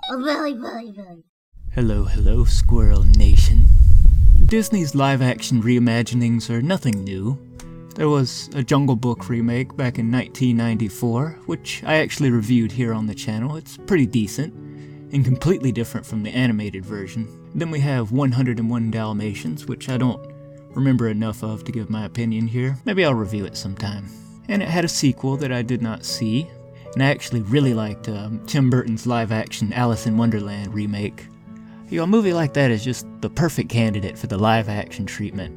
Hello, Squirrel Nation. Disney's live-action reimaginings are nothing new. There was a Jungle Book remake back in 1994, which I actually reviewed here on the channel. It's pretty decent, and completely different from the animated version. Then we have 101 Dalmatians, which I don't remember enough of to give my opinion here. Maybe I'll review it sometime. And it had a sequel that I did not see, and I actually really liked Tim Burton's live-action Alice in Wonderland remake. You know, a movie like that is just the perfect candidate for the live-action treatment,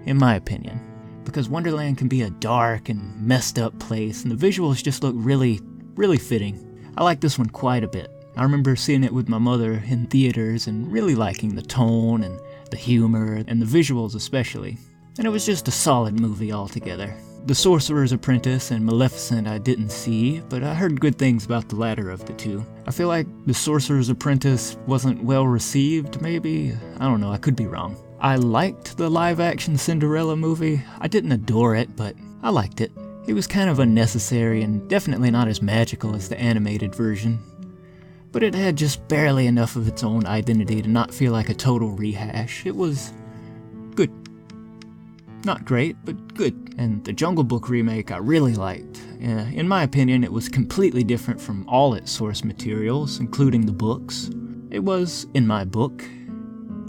in my opinion. Because Wonderland can be a dark and messed up place, and the visuals just look really, really fitting. I like this one quite a bit. I remember seeing it with my mother in theaters and really liking the tone and the humor and the visuals especially. And it was just a solid movie altogether. The Sorcerer's Apprentice and Maleficent I didn't see, but I heard good things about the latter of the two. I feel like The Sorcerer's Apprentice wasn't well received, maybe? I don't know, I could be wrong. I liked the live-action Cinderella movie. I didn't adore it, but I liked it. It was kind of unnecessary and definitely not as magical as the animated version. But it had just barely enough of its own identity to not feel like a total rehash. It was good. Not great, but good. And the Jungle Book remake I really liked. In my opinion, it was completely different from all its source materials, including the books. It was, in my book,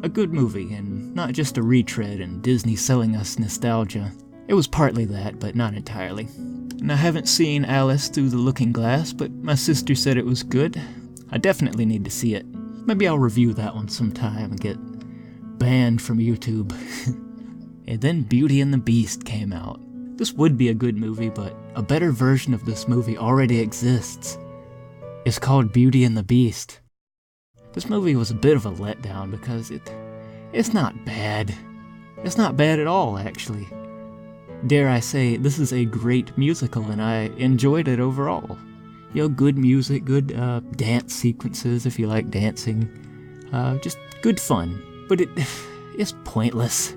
a good movie, and not just a retread and Disney selling us nostalgia. It was partly that, but not entirely. And I haven't seen Alice Through the Looking Glass, but my sister said it was good. I definitely need to see it. Maybe I'll review that one sometime and get banned from YouTube. And then Beauty and the Beast came out. This would be a good movie, but a better version of this movie already exists. It's called Beauty and the Beast. This movie was a bit of a letdown because it's not bad. It's not bad at all, actually. Dare I say, this is a great musical and I enjoyed it overall. You know, good music, good dance sequences if you like dancing. Just good fun. But it's pointless.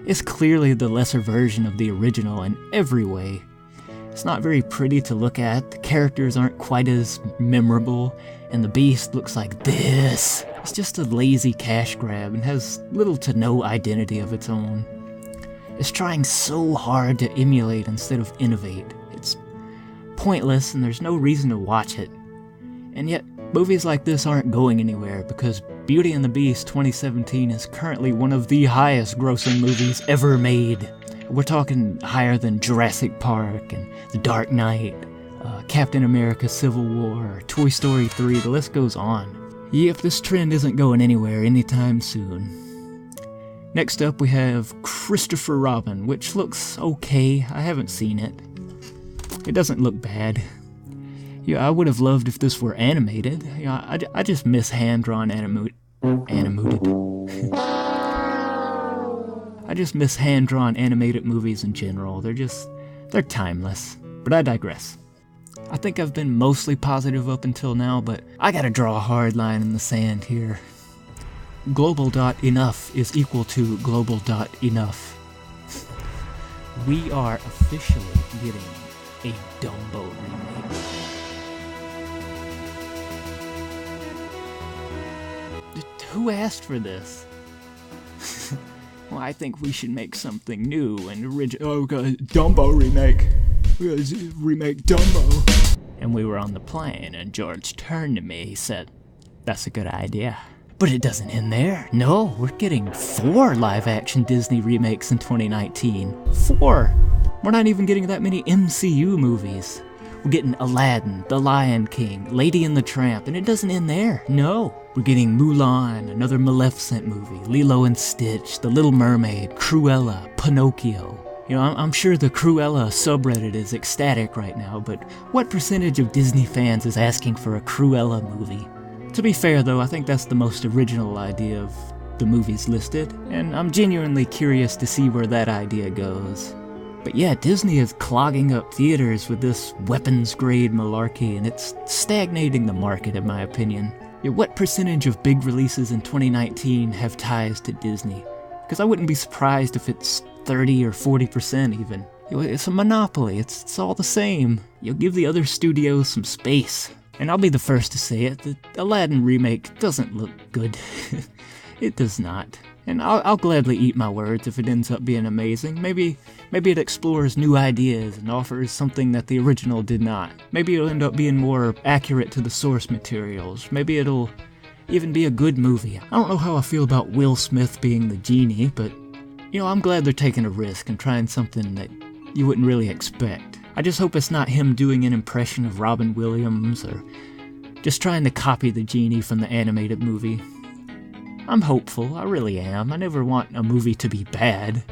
It's clearly the lesser version of the original in every way. It's not very pretty to look at, the characters aren't quite as memorable, and the Beast looks like this. It's just a lazy cash grab and has little to no identity of its own. It's trying so hard to emulate instead of innovate. It's pointless and there's no reason to watch it. And yet, movies like this aren't going anywhere because Beauty and the Beast 2017 is currently one of the highest grossing movies ever made. We're talking higher than Jurassic Park and The Dark Knight, Captain America Civil War, Toy Story 3, the list goes on. Yep, this trend isn't going anywhere anytime soon. Next up we have Christopher Robin, which looks okay. I haven't seen it. It doesn't look bad. Yeah, I would have loved if this were animated. Yeah, I just miss hand-drawn animated. I just miss hand-drawn animated movies in general. They're timeless. But I digress. I think I've been mostly positive up until now, but I gotta draw a hard line in the sand here. Global.enough is equal to global.enough. We are officially getting a Dumbo remake. Who asked for this? Well, I think we should make something new and original. Oh god, Dumbo remake. Remake Dumbo. And we were on the plane and George turned to me, he said, "That's a good idea." But it doesn't end there. No, we're getting 4 live-action Disney remakes in 2019. 4! We're not even getting that many MCU movies. We're getting Aladdin, The Lion King, Lady and the Tramp, and it doesn't end there. No. We're getting Mulan, another Maleficent movie, Lilo and Stitch, The Little Mermaid, Cruella, Pinocchio. You know, I'm sure the Cruella subreddit is ecstatic right now, but what percentage of Disney fans is asking for a Cruella movie? To be fair though, I think that's the most original idea of the movies listed, and I'm genuinely curious to see where that idea goes. But yeah, Disney is clogging up theaters with this weapons-grade malarkey, and it's stagnating the market in my opinion. Yeah, what percentage of big releases in 2019 have ties to Disney? Because I wouldn't be surprised if it's 30 or 40% even. It's a monopoly, it's all the same. You'll give the other studios some space. And I'll be the first to say it, the Aladdin remake doesn't look good. It does not. And I'll gladly eat my words if it ends up being amazing. Maybe it explores new ideas and offers something that the original did not. Maybe it'll end up being more accurate to the source materials. Maybe it'll even be a good movie. I don't know how I feel about Will Smith being the genie, but, I'm glad they're taking a risk and trying something that you wouldn't really expect. I just hope it's not him doing an impression of Robin Williams or just trying to copy the genie from the animated movie. I'm hopeful, I really am. I never want a movie to be bad.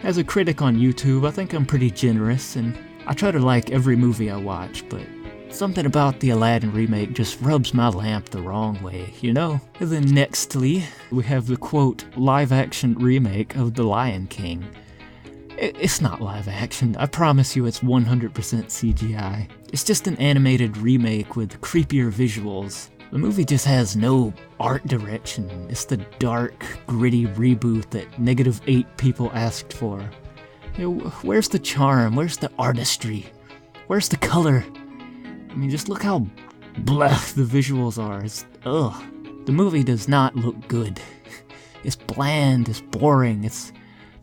As a critic on YouTube, I think I'm pretty generous, and I try to like every movie I watch, but something about the Aladdin remake just rubs my lamp the wrong way, And then nextly, we have the quote, live-action remake of The Lion King. It's not live action, I promise you it's 100% CGI. It's just an animated remake with creepier visuals. The movie just has no art direction. It's the dark, gritty reboot that -8 people asked for. Where's the charm? Where's the artistry? Where's the color? I mean, just look how blah the visuals are. Ugh. The movie does not look good. It's bland, it's boring, it's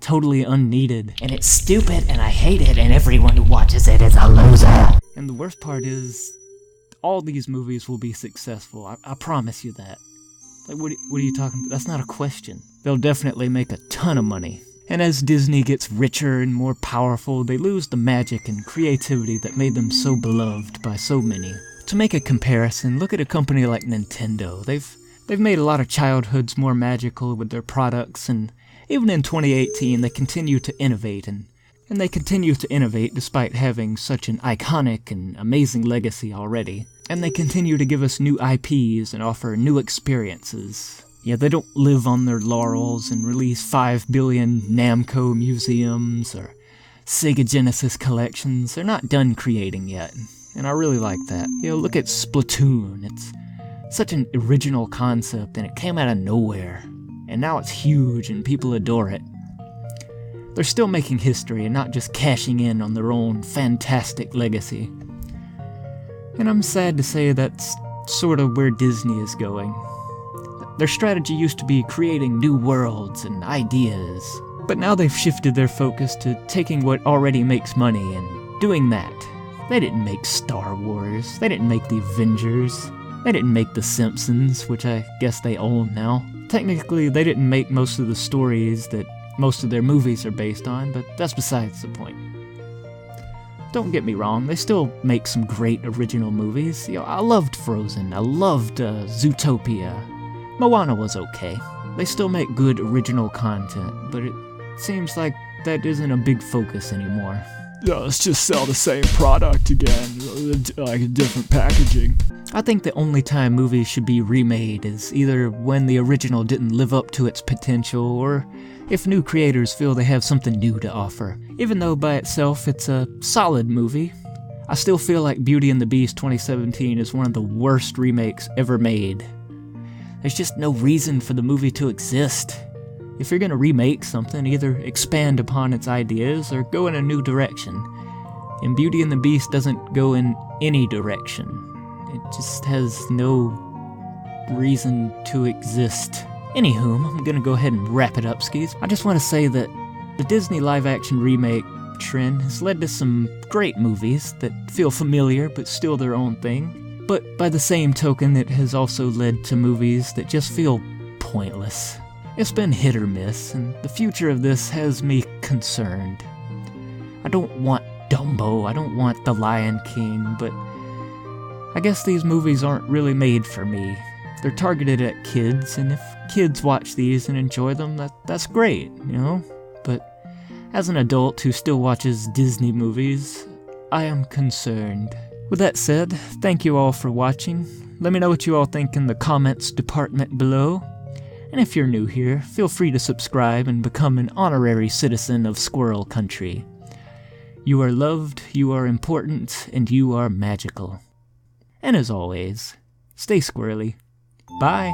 totally unneeded. And it's stupid, and I hate it, and everyone who watches it is a loser. And the worst part is, all these movies will be successful. I promise you that. Like, what are you talking about? That's not a question. They'll definitely make a ton of money. And as Disney gets richer and more powerful, they lose the magic and creativity that made them so beloved by so many. To make a comparison, look at a company like Nintendo. They've made a lot of childhoods more magical with their products, and even in 2018 they continue to innovate, and they continue to innovate despite having such an iconic and amazing legacy already. And they continue to give us new IPs and offer new experiences. Yeah, they don't live on their laurels and release 5 billion Namco museums or Sega Genesis collections. They're not done creating yet, and I really like that. Look at Splatoon. It's such an original concept, and it came out of nowhere. And now it's huge, and people adore it. They're still making history and not just cashing in on their own fantastic legacy. And I'm sad to say that's sort of where Disney is going. Their strategy used to be creating new worlds and ideas, but now they've shifted their focus to taking what already makes money and doing that. They didn't make Star Wars, they didn't make the Avengers, they didn't make The Simpsons, which I guess they own now. Technically, they didn't make most of the stories that most of their movies are based on, but that's besides the point. Don't get me wrong, they still make some great original movies. I loved Frozen, I loved Zootopia. Moana was okay. They still make good original content, but it seems like that isn't a big focus anymore. Let's just sell the same product again, like different packaging. I think the only time movies should be remade is either when the original didn't live up to its potential, or if new creators feel they have something new to offer. Even though by itself it's a solid movie, I still feel like Beauty and the Beast 2017 is one of the worst remakes ever made. There's just no reason for the movie to exist. If you're gonna remake something, either expand upon its ideas or go in a new direction. And Beauty and the Beast doesn't go in any direction. It just has no reason to exist. Anywho, I'm gonna go ahead and wrap it up, skis. I just want to say that the Disney live-action remake trend has led to some great movies that feel familiar but still their own thing. But by the same token, it has also led to movies that just feel pointless. It's been hit or miss, and the future of this has me concerned. I don't want Dumbo, I don't want The Lion King, but I guess these movies aren't really made for me. They're targeted at kids, and if kids watch these and enjoy them, that's great, But as an adult who still watches Disney movies, I am concerned. With that said, thank you all for watching. Let me know what you all think in the comments department below. And if you're new here, feel free to subscribe and become an honorary citizen of Squirrel Country. You are loved, you are important, and you are magical. And as always, stay squirrely. Bye!